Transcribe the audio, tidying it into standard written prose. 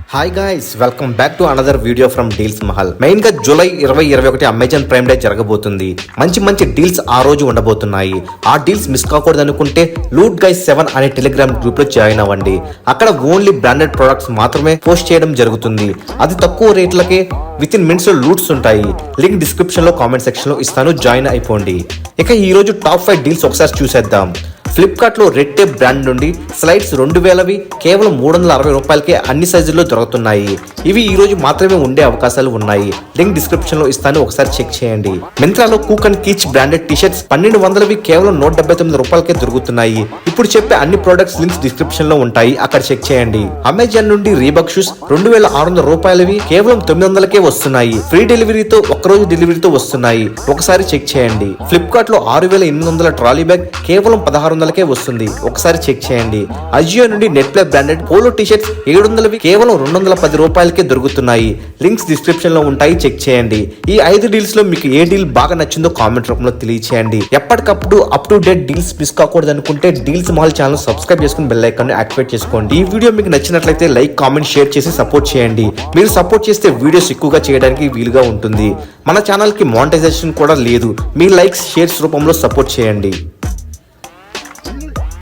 Hi guys, welcome back to another video from deals Mahal. Main గా July 2021 Amazon prime day జరగబోతుంది. మంచి deals ఆ రోజు ఉండబోతున్నాయి. ఆ డీల్స్ మిస్ కాకూడదు అనుకుంటే లూట్ గైస్ 7 అనే టెలిగ్రామ్ గ్రూప్ లో జాయిన్ అవ్వండి. అక్కడ ఓన్లీ బ్రాండెడ్ ప్రొడక్ట్స్ మాత్రమే పోస్ట్ చేయడం జరుగుతుంది. అది తక్కువ రేట్లకే విత్ ఇన్ మినిట్స్ లో లూట్స్ ఉంటాయి. లింక్ డిస్క్రిప్షన్ లో కామెంట్ సెక్షన్ లో ఇస్తాను, జాయిన్ అయిపోండి. ఇక ఈ రోజు టాప్ 5 డీల్స్ ఒకసారి చూసేద్దాం. ఫ్లిప్కార్ట్ లో రెడ్ టేప్ బ్రాండ్ నుండి స్లైడ్స్ 2000వి కేవలం 360 రూపాయలకే అన్ని సైజుల్లో దొరుకుతున్నాయి. ఇవి ఈ రోజు మాత్రమే ఉండే అవకాశాలు ఉన్నాయి. లింక్ డిస్క్రిప్షన్ లో ఇస్తాను, ఒకసారి చెక్ చేయండి. మింత్రాలో కూక్ అండ్ కీచ్ బ్రాండెడ్ టీషర్ట్స్ 1200వి కేవలం 179 రూపాయలకే దొరుకుతున్నాయి. ఇప్పుడు చెప్పే అన్ని ప్రొడక్ట్స్ లింక్స్ డిస్క్రిప్షన్ లో ఉంటాయి, అక్కడ చెక్ చేయండి. అమెజాన్ నుండి రీబాక్ షూస్ 2600 రూపాయలవి కేవలం 900కే వస్తున్నాయి. ఫ్రీ డెలివరీతో ఒక్కరోజు డెలివరీతో వస్తున్నాయి, ఒకసారి చెక్ చేయండి. ఫ్లిప్కార్ట్ లో 6800 ట్రాలీ బ్యాగ్ కేవలం 1600కే వస్తుంది, ఒకసారి చెక్ చేయండి. అజియో నుండి net play branded polo t shirts 700వి కేవలం 210 రూపాయలకే దొరుకుతున్నాయి. లింక్స్ డిస్క్రిప్షన్ లో ఉంటాయి, చెక్ చేయండి. ఈ 5 డీల్స్ లో మీకు ఏ డీల్ బాగా నచ్చిందో కామెంట్ రూపంలో తెలియచేయండి. ఎప్పటికప్పుడు up to date deals miss కాకూడదు అనుకుంటే డీల్స్ మహల్ ఛానల్ సబ్స్క్రైబ్ చేసుకుని బెల్ ఐకాన్ యాక్టివేట్ చేసుకోండి. ఈ వీడియో మీకు నచ్చినట్లయితే లైక్, కామెంట్, షేర్ చేసి సపోర్ట్ చేయండి. మీరు సపోర్ట్ చేస్తే వీడియోస్ ఎక్కువగా చేయడానికి వీలుగా ఉంటుంది. మన ఛానల్ కి మానిటైజేషన్ కూడా లేదు. మీ లైక్స్, షేర్స్ రూపంలో సపోర్ట్ చేయండి.